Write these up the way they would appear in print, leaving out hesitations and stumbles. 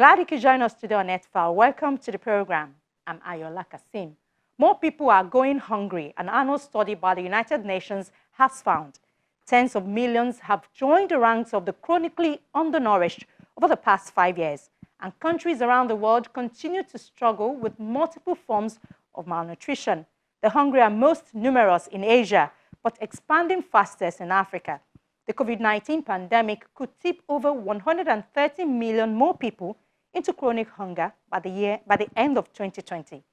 Glad you could join us today on NetFile. Welcome to the program. I'm Ayola Kasim. More people are going hungry. An annual study by the United Nations has found tens of millions have joined the ranks of the chronically undernourished over the past 5 years, and countries around the world continue to struggle with multiple forms of malnutrition. The hungry are most numerous in Asia, but expanding fastest in Africa. The COVID-19 pandemic could tip over 130 million more people into chronic hunger by the end of 2020.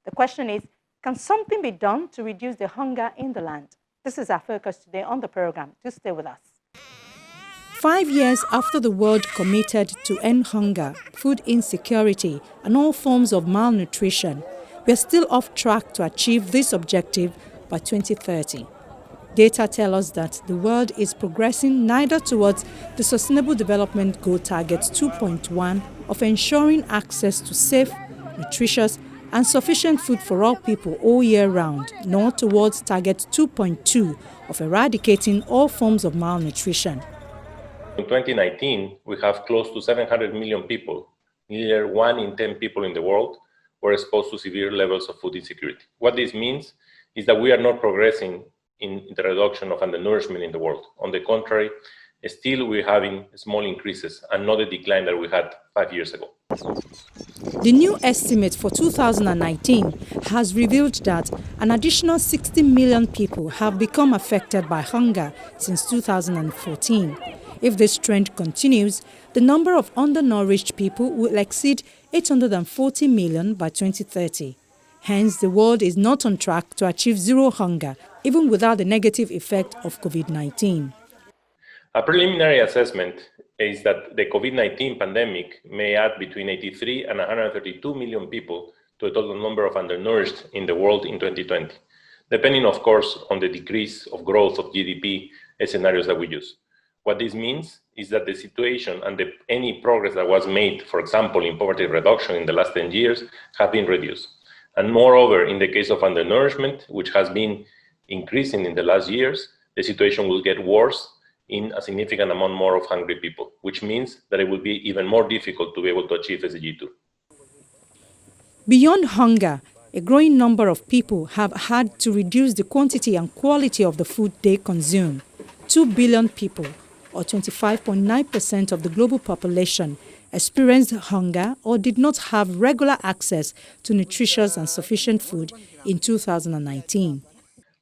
The question is, can something be done to reduce the hunger in the land? This is our focus today on the program. Do stay with us. 5 years after the world committed to end hunger, food insecurity, and all forms of malnutrition, we are still off track to achieve this objective by 2030. Data tell us that the world is progressing neither towards the Sustainable Development Goal Target 2.1 of ensuring access to safe, nutritious, and sufficient food for all people all year round, nor towards Target 2.2 of eradicating all forms of malnutrition. In 2019, we have close to 700 million people, nearly 1 in 10 people in the world, were exposed to severe levels of food insecurity. What this means is that we are not progressing in the reduction of undernourishment in the world. On the contrary, still we're having small increases and not the decline that we had 5 years ago. The new estimate for 2019 has revealed that an additional 60 million people have become affected by hunger since 2014. If this trend continues, the number of undernourished people will exceed 840 million by 2030. Hence, the world is not on track to achieve zero hunger, even without the negative effect of COVID-19. A preliminary assessment is that the COVID-19 pandemic may add between 83 and 132 million people to the total number of undernourished in the world in 2020, depending, of course, on the decrease of growth of GDP scenarios that we use. What this means is that the situation and any progress that was made, for example, in poverty reduction in the last 10 years, have been reduced. And moreover, in the case of undernourishment, which has been increasing in the last years, the situation will get worse in a significant amount more of hungry people, which means that it will be even more difficult to be able to achieve SDG 2. Beyond hunger, a growing number of people have had to reduce the quantity and quality of the food they consume. 2 billion people, or 25.9% of the global population, experienced hunger or did not have regular access to nutritious and sufficient food in 2019.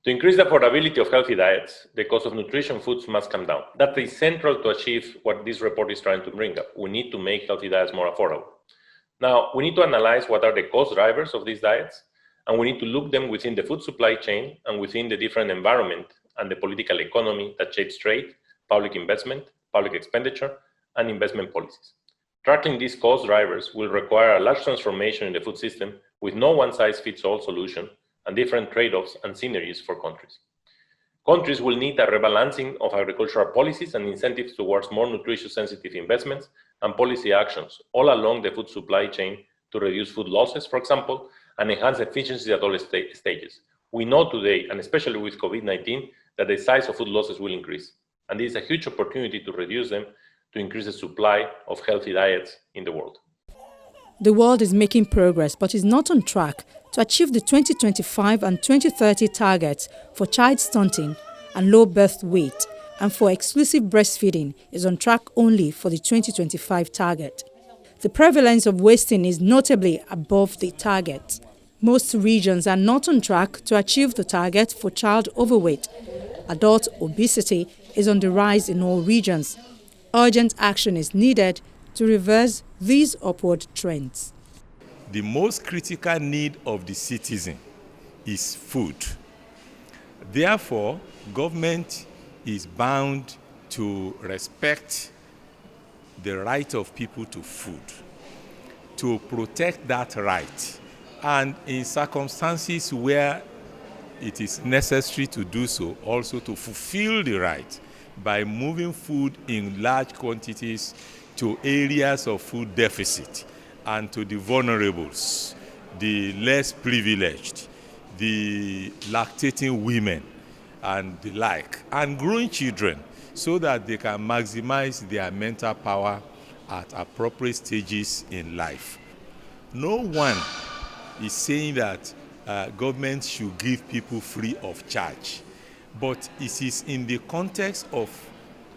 To increase the affordability of healthy diets, the cost of nutrition foods must come down. That is central to achieve what this report is trying to bring up. We need to make healthy diets more affordable. Now, we need to analyze what are the cost drivers of these diets, and we need to look them within the food supply chain and within the different environment and the political economy that shapes trade, public investment, public expenditure, and investment policies. Tracking these cost drivers will require a large transformation in the food system with no one-size-fits-all solution and different trade-offs and synergies for countries. Countries will need a rebalancing of agricultural policies and incentives towards more nutrition-sensitive investments and policy actions all along the food supply chain to reduce food losses, for example, and enhance efficiency at all stages. We know today, and especially with COVID-19, that the size of food losses will increase. And this is a huge opportunity to reduce them to increase the supply of healthy diets in the world. The world is making progress but is not on track to achieve the 2025 and 2030 targets for child stunting and low birth weight, and for exclusive breastfeeding is on track only for the 2025 target. The prevalence of wasting is notably above the target. Most regions are not on track to achieve the target for child overweight. Adult obesity is on the rise in all regions. Urgent action is needed to reverse these upward trends. The most critical need of the citizen is food. Therefore, government is bound to respect the right of people to food, to protect that right, and in circumstances where it is necessary to do so, also to fulfill the right by moving food in large quantities to areas of food deficit and to the vulnerables, the less privileged, the lactating women and the like, and growing children, so that they can maximize their mental power at appropriate stages in life. No one is saying that government should give people free of charge, but it is in the context of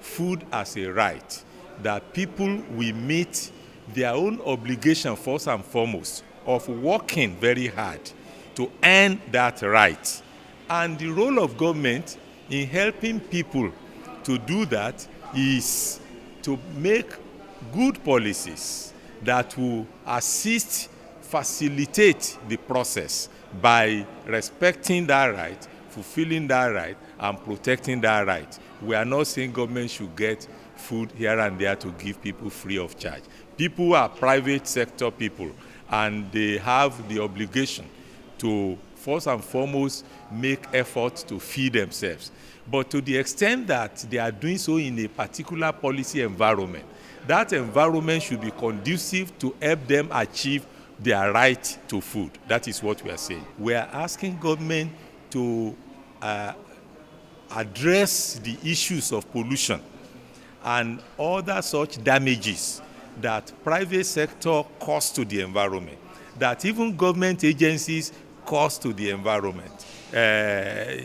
food as a right that people will meet their own obligation first and foremost of working very hard to earn that right. And the role of government in helping people to do that is to make good policies that will assist, facilitate the process by respecting that right, fulfilling that right, and protecting that right. We are not saying government should get food here and there to give people free of charge. People are private sector people, and they have the obligation to first and foremost make efforts to feed themselves. But to the extent that they are doing so in a particular policy environment, that environment should be conducive to help them achieve their right to food. That is what we are saying. We are asking government to address the issues of pollution and other such damages that private sector cause to the environment, that even government agencies cause to the environment,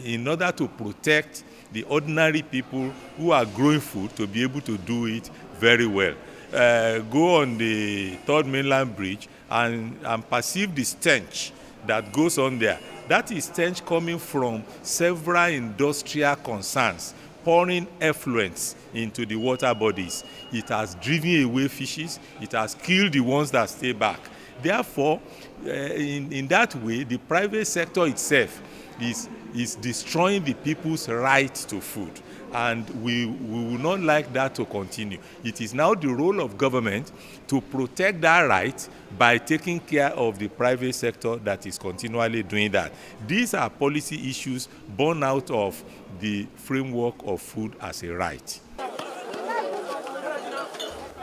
in order to protect the ordinary people who are growing food to be able to do it very well. Go on the Third Mainland Bridge and perceive the stench that goes on there. That is stench coming from several industrial concerns, pouring effluents into the water bodies. It has driven away fishes. It has killed the ones that stay back. Therefore, in that way, the private sector itself is destroying the people's right to food. And we will not like that to continue. It is now the role of government to protect that right by taking care of the private sector that is continually doing that. These are policy issues born out of the framework of food as a right.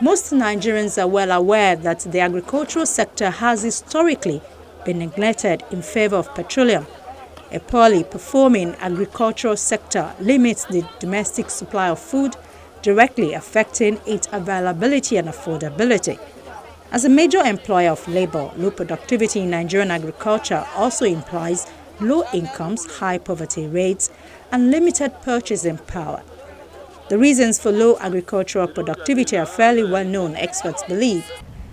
Most Nigerians are well aware that the agricultural sector has historically been neglected in favor of petroleum. A poorly performing agricultural sector limits the domestic supply of food, directly affecting its availability and affordability. As a major employer of labor, low productivity in Nigerian agriculture also implies low incomes, high poverty rates, and limited purchasing power. The reasons for low agricultural productivity are fairly well known, experts believe.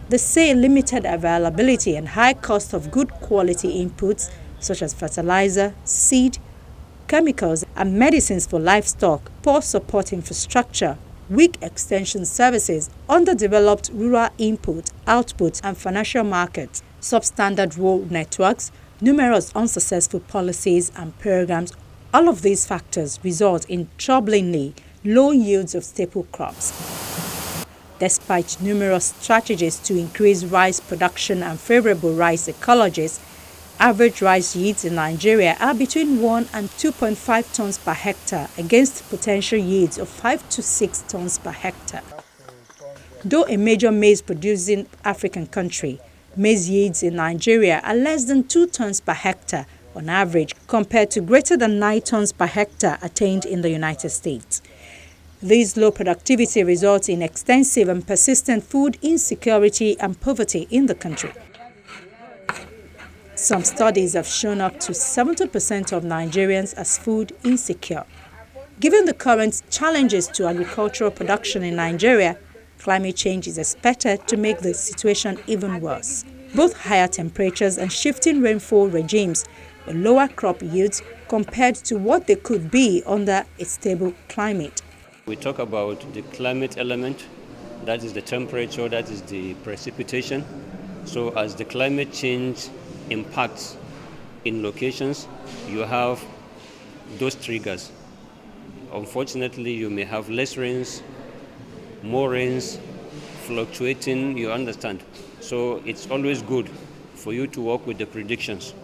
They say limited availability and high cost of good quality inputs such as fertilizer, seed, chemicals, and medicines for livestock, poor support infrastructure, weak extension services, underdeveloped rural input, output, and financial markets, substandard road networks, numerous unsuccessful policies and programs. All of these factors result in troublingly low yields of staple crops. Despite numerous strategies to increase rice production and favorable rice ecologies, average rice yields in Nigeria are between 1 and 2.5 tons per hectare against potential yields of 5 to 6 tons per hectare. Though a major maize-producing African country, maize yields in Nigeria are less than 2 tons per hectare on average compared to greater than 9 tons per hectare attained in the United States. This low productivity results in extensive and persistent food insecurity and poverty in the country. Some studies have shown up to 70% of Nigerians as food insecure. Given the current challenges to agricultural production in Nigeria, climate change is expected to make the situation even worse. Both higher temperatures and shifting rainfall regimes will lower crop yields compared to what they could be under a stable climate. We talk about the climate element, that is the temperature, that is the precipitation. So as the climate change impacts in locations, you have those triggers. Unfortunately, you may have less rains, more rains, fluctuating, you understand. So it's always good for you to work with the predictions.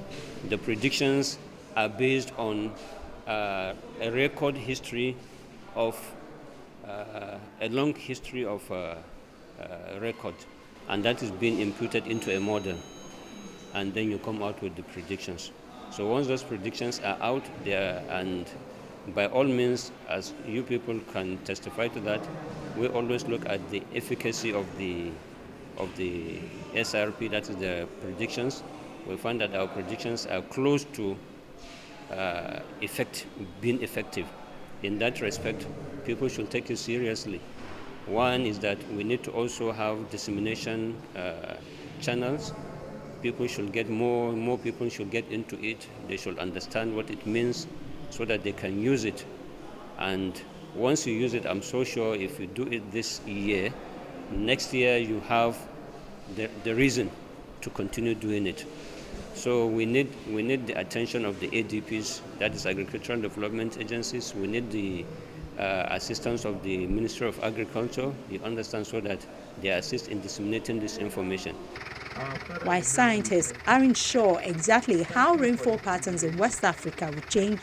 The predictions are based on a record history of a long history of record, and that is being imputed into a model, and then you come out with the predictions. So once those predictions are out there and By all means, as you people can testify to that, we always look at the efficacy of the SRP, that is the predictions. We find that our predictions are close to being effective. In that respect, people should take it seriously. One is that we need to also have dissemination channels. People should get more people should get into it. They should understand what it means so that they can use it. And once you use it, I'm so sure if you do it this year, next year you have the reason to continue doing it. So we need the attention of the ADPs, that is Agricultural Development Agencies. We need the assistance of the Ministry of Agriculture, you understand, so that they assist in disseminating this information. While scientists aren't sure exactly how rainfall patterns in West Africa will change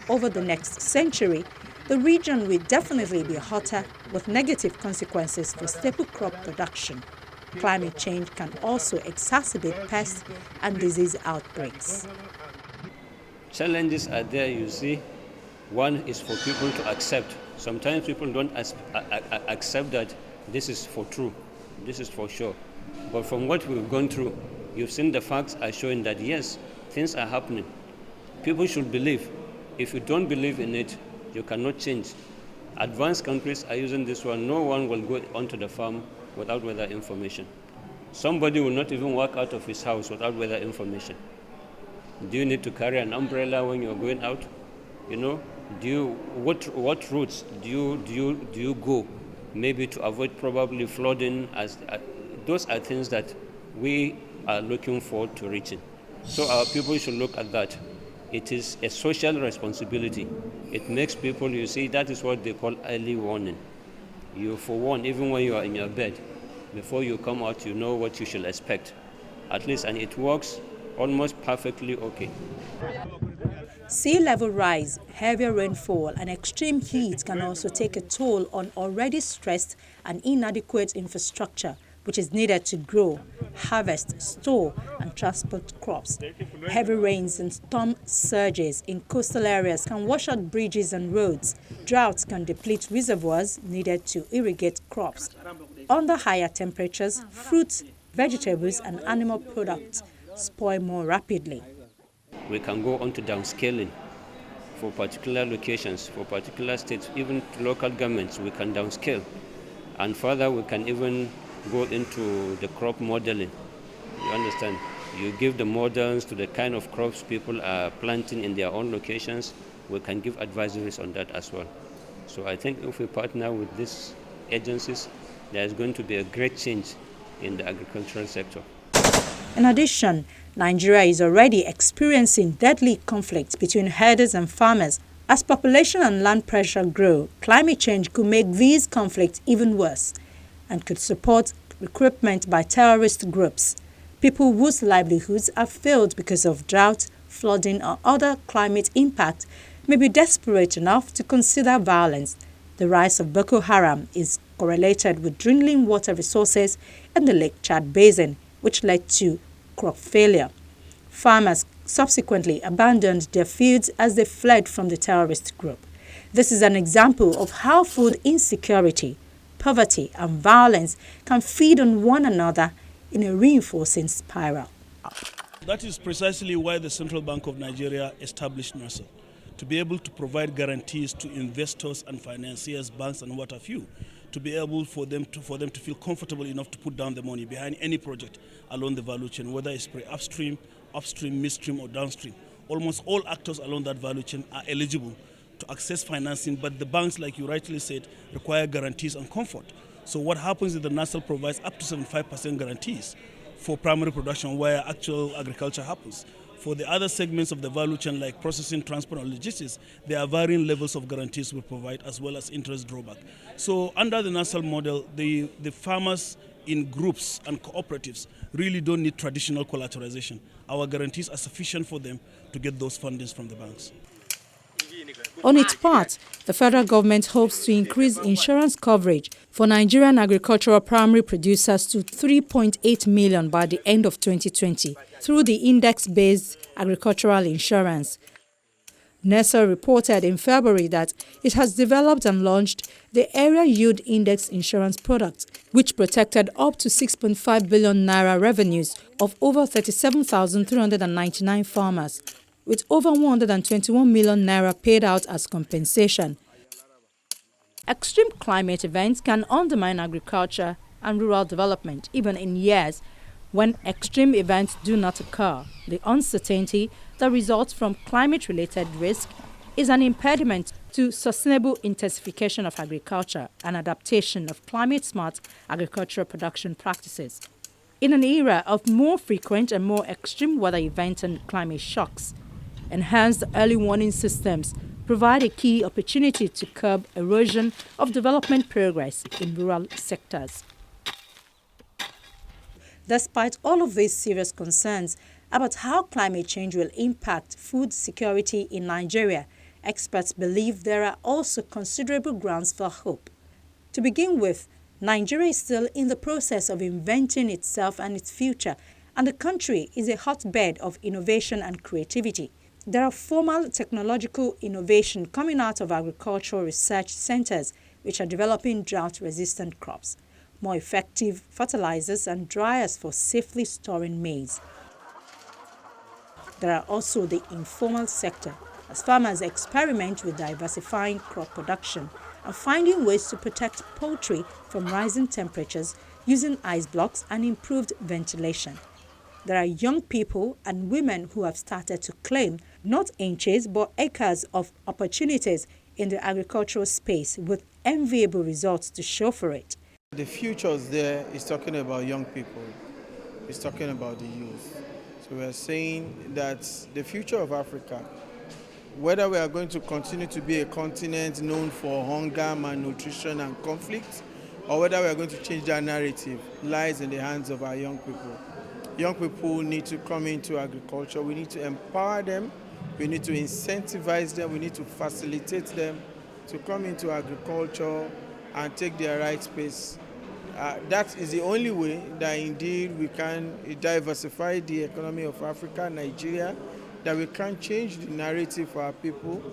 over the next century, the region will definitely be hotter with negative consequences for staple crop production. Climate change can also exacerbate pest and disease outbreaks. Challenges are there, you see. One is for people to accept. Sometimes people don't accept that this is for true, this is for sure. But from what we've gone through, you've seen the facts are showing that yes, things are happening. People should believe. If you don't believe in it, you cannot change. Advanced countries are using this one. No one will go onto the farm without weather information. Somebody will not even walk out of his house without weather information. Do you need to carry an umbrella when you're going out? You know, what routes do you go? Maybe to avoid probably flooding. Those are things that we are looking forward to reaching. So our people should look at that. It is a social responsibility. It makes people, you see, that is what they call early warning. You forewarn, even when you are in your bed, before you come out, you know what you should expect. At least, and it works almost perfectly okay. Sea level rise, heavier rainfall and extreme heat can also take a toll on already stressed and inadequate infrastructure, which is needed to grow, harvest, store and transport crops. Heavy rains and storm surges in coastal areas can wash out bridges and roads. Droughts can deplete reservoirs needed to irrigate crops. Under higher temperatures, fruits, vegetables and animal products spoil more rapidly. We can go on to downscaling for particular locations, for particular states, even local governments, we can downscale. And further, we can even go into the crop modeling. You understand? You give the models to the kind of crops people are planting in their own locations. We can give advisories on that as well. So I think if we partner with these agencies, there is going to be a great change in the agricultural sector. In addition, Nigeria is already experiencing deadly conflicts between herders and farmers. As population and land pressure grow, climate change could make these conflicts even worse and could support recruitment by terrorist groups. People whose livelihoods are failed because of drought, flooding or other climate impact may be desperate enough to consider violence. The rise of Boko Haram is correlated with dwindling water resources in the Lake Chad Basin, which led to crop failure. Farmers subsequently abandoned their fields as they fled from the terrorist group. This is an example of how food insecurity, poverty and violence can feed on one another in a reinforcing spiral. That is precisely why the Central Bank of Nigeria established NASA, to be able to provide guarantees to investors and financiers, banks and what have you, to be able for them to feel comfortable enough to put down the money behind any project along the value chain, whether it's upstream, midstream or downstream. Almost all actors along that value chain are eligible to access financing, but the banks, like you rightly said, require guarantees and comfort. So what happens is the NASL provides up to 75% guarantees for primary production where actual agriculture happens. For the other segments of the value chain like processing, transport and logistics, there are varying levels of guarantees we provide as well as interest drawback. So under the NASL model, the farmers in groups and cooperatives really don't need traditional collateralization. Our guarantees are sufficient for them to get those fundings from the banks. On its part, the federal government hopes to increase insurance coverage for Nigerian agricultural primary producers to 3.8 million by the end of 2020 through the index-based agricultural insurance. NESA reported in February that it has developed and launched the Area Yield Index insurance product, which protected up to 6.5 billion naira revenues of over 37,399 farmers, with over 121 million naira paid out as compensation. Extreme climate events can undermine agriculture and rural development, even in years when extreme events do not occur. The uncertainty that results from climate-related risk is an impediment to sustainable intensification of agriculture and adaptation of climate-smart agricultural production practices. In an era of more frequent and more extreme weather events and climate shocks, enhanced early warning systems provide a key opportunity to curb erosion of development progress in rural sectors. Despite all of these serious concerns about how climate change will impact food security in Nigeria, experts believe there are also considerable grounds for hope. To begin with, Nigeria is still in the process of inventing itself and its future, and the country is a hotbed of innovation and creativity. There are formal technological innovation coming out of agricultural research centers which are developing drought-resistant crops, more effective fertilizers and dryers for safely storing maize. There are also the informal sector, as farmers experiment with diversifying crop production and finding ways to protect poultry from rising temperatures using ice blocks and improved ventilation. There are young people and women who have started to claim not inches but acres of opportunities in the agricultural space with enviable results to show for it. The future there is talking about young people, it's talking about the youth. So we are saying that the future of Africa, whether we are going to continue to be a continent known for hunger, malnutrition and conflict, or whether we are going to change that narrative, lies in the hands of our young people. Young people need to come into agriculture. We need to empower them. We need to incentivize them. We need to facilitate them to come into agriculture and take their right space. That is the only way that indeed we can diversify the economy of Africa, Nigeria, that we can change the narrative for our people,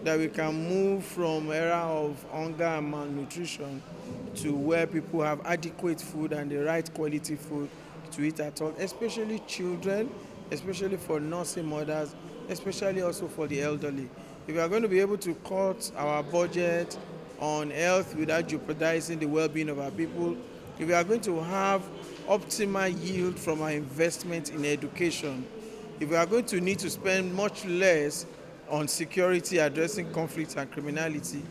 that we can move from era of hunger and malnutrition to where people have adequate food and the right quality food to eat at all, especially children, especially for nursing mothers, especially also for the elderly. If we are going to be able to cut our budget on health without jeopardizing the well-being of our people, if we are going to have optimal yield from our investment in education, if we are going to need to spend much less on security, addressing conflicts and criminality,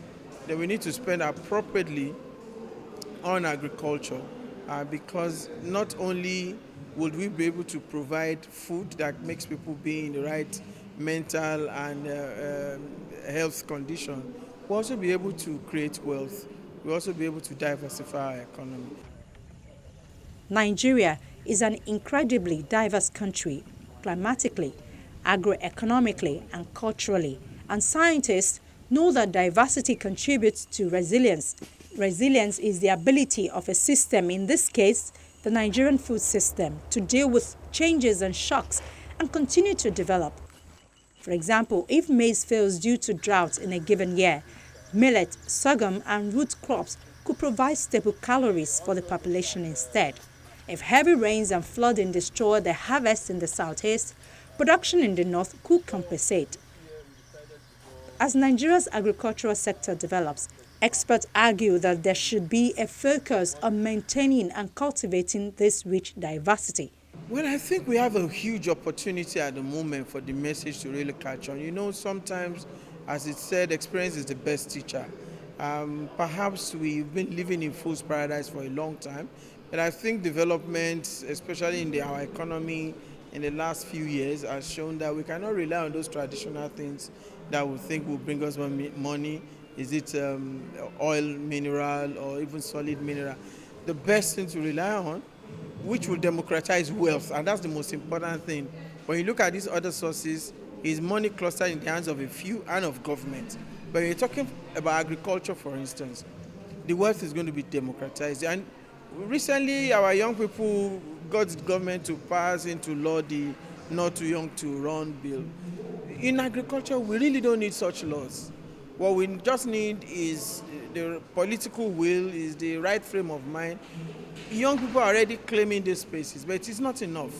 then we need to spend appropriately on agriculture, because not only would we be able to provide food that makes people be in the right mental and health condition, we'll also be able to create wealth. We'll also be able to diversify our economy. Nigeria is an incredibly diverse country, climatically, agroeconomically, and culturally, and scientists know that diversity contributes to resilience. Resilience is the ability of a system, in this case, the Nigerian food system, to deal with changes and shocks and continue to develop. For example, if maize fails due to drought in a given year, millet, sorghum, and root crops could provide stable calories for the population instead. If heavy rains and flooding destroy the harvest in the southeast, production in the north could compensate. As Nigeria's agricultural sector develops, experts argue that there should be a focus on maintaining and cultivating this rich diversity. Well, I think we have a huge opportunity at the moment for the message to really catch on. You know, sometimes, as it said, experience is the best teacher. Perhaps we've been living in fool's paradise for a long time, but I think development, especially in our economy in the last few years, has shown that we cannot rely on those traditional things that we think will bring us money. Is it oil, mineral, or even solid mineral? The best thing to rely on, which will democratize wealth, and that's the most important thing. When you look at these other sources, is money clustered in the hands of a few and of government. But when you're talking about agriculture, for instance, the wealth is going to be democratized. And recently, our young people got the government to pass into law the Not Too Young to Run bill. in agriculture, we really don't need such laws. What we just need is the political will, is the right frame of mind. Young people are already claiming these spaces, but it's not enough.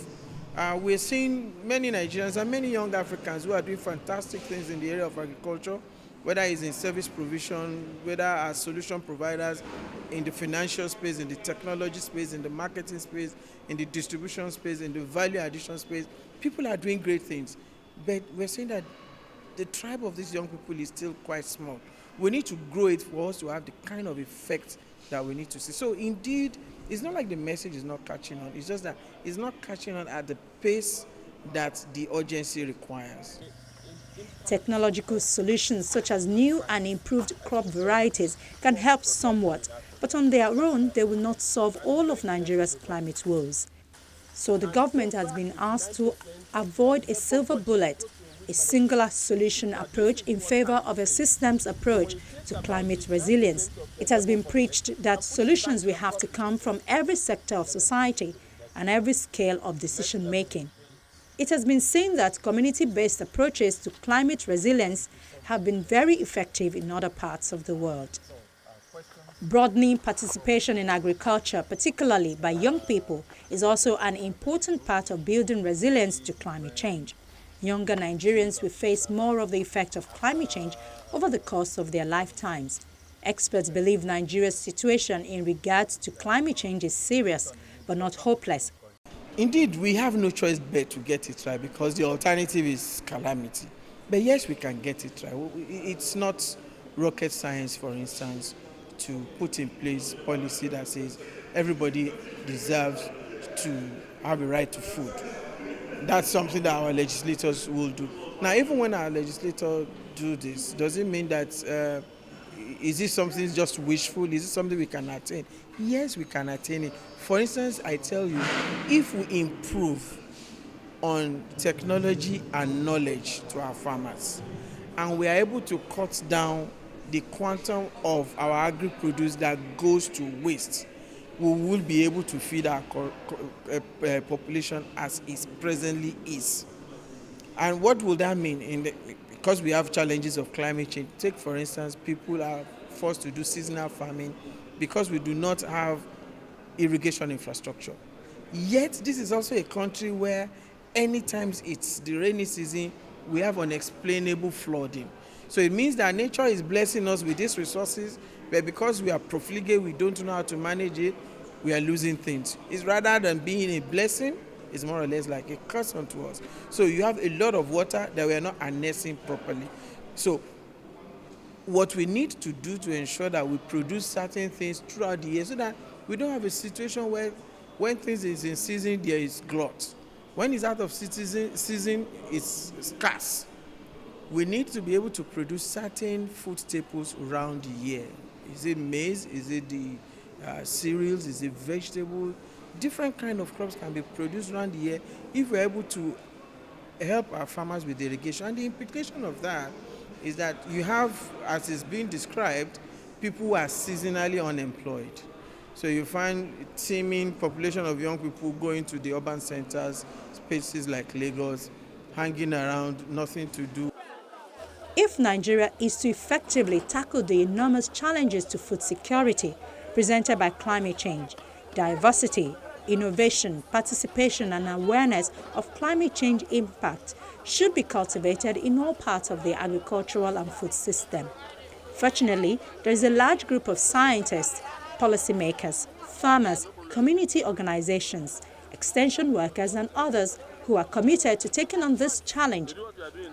We're seeing many Nigerians and many young Africans who are doing fantastic things in the area of agriculture, whether it's in service provision, whether as solution providers in the financial space, in the technology space, in the marketing space, in the distribution space, in the value addition space. People are doing great things, but we're saying that the tribe of these young people is still quite small. We need to grow it for us to have the kind of effect that we need to see. So indeed, it's not like the message is not catching on. It's just that it's not catching on at the pace that the urgency requires. Technological solutions such as new and improved crop varieties can help somewhat, but on their own, they will not solve all of Nigeria's climate woes. So the government has been asked to avoid a silver bullet, a singular solution approach in favor of a systems approach to climate resilience. It has been preached that solutions will have to come from every sector of society and every scale of decision making. It has been seen that community-based approaches to climate resilience have been very effective in other parts of the world. Broadening participation in agriculture, particularly by young people, is also an important part of building resilience to climate change. Younger Nigerians will face more of the effect of climate change over the course of their lifetimes. Experts believe Nigeria's situation in regards to climate change is serious, but not hopeless. Indeed, we have no choice but to get it right because the alternative is calamity. But yes, we can get it right. It's not rocket science, for instance, to put in place policy that says everybody deserves to have a right to food. That's something that our legislators will do. Now, even when our legislators do this, does it mean that is this something just wishful? Is it something we can attain? Yes, we can attain it. For instance, I tell you, if we improve on technology and knowledge to our farmers, and we are able to cut down the quantum of our agri-produce that goes to waste, we will be able to feed our population as it presently is. And what will that mean? Because we have challenges of climate change. Take, for instance, people are forced to do seasonal farming because we do not have irrigation infrastructure. Yet, this is also a country where anytime it's the rainy season, we have unexplainable flooding. So it means that nature is blessing us with these resources, but because we are profligate, we don't know how to manage it, we are losing things. It's rather than being a blessing, it's more or less like a curse unto us. So you have a lot of water that we are not harnessing properly. So what we need to do to ensure that we produce certain things throughout the year so that we don't have a situation where when things is in season, there is glut. When it's out of season, it's scarce. We need to be able to produce certain food staples around the year. Is it maize? Is it the cereals? Is it vegetable? Different kind of crops can be produced around the year if we're able to help our farmers with irrigation. And the implication of that is that you have, as is being described, people who are seasonally unemployed. So you find a teeming population of young people going to the urban centers, spaces like Lagos, hanging around, nothing to do. If Nigeria is to effectively tackle the enormous challenges to food security presented by climate change, diversity, innovation, participation and awareness of climate change impact should be cultivated in all parts of the agricultural and food system. Fortunately, there is a large group of scientists, policymakers, farmers, community organizations, extension workers and others who are committed to taking on this challenge.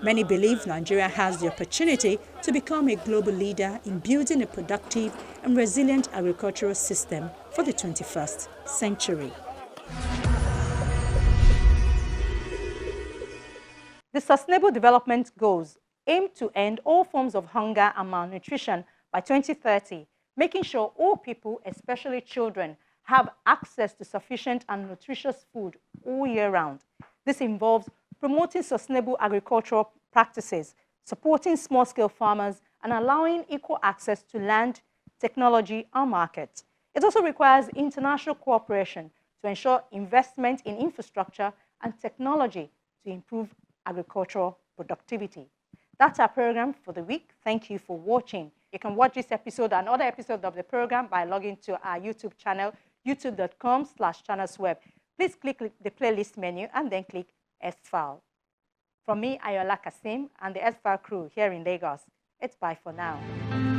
Many believe Nigeria has the opportunity to become a global leader in building a productive and resilient agricultural system for the 21st century. The Sustainable Development Goals aim to end all forms of hunger and malnutrition by 2030, making sure all people, especially children, have access to sufficient and nutritious food all year round. This involves promoting sustainable agricultural practices, supporting small-scale farmers, and allowing equal access to land, technology, and markets. It also requires international cooperation to ensure investment in infrastructure and technology to improve agricultural productivity. That's our program for the week. Thank you for watching. You can watch this episode and other episodes of the program by logging to our YouTube channel, youtube.com/channelsweb. Please click the playlist menu and then click S-File. From me, Ayola Kasim, and the S-File crew here in Lagos, it's bye for now.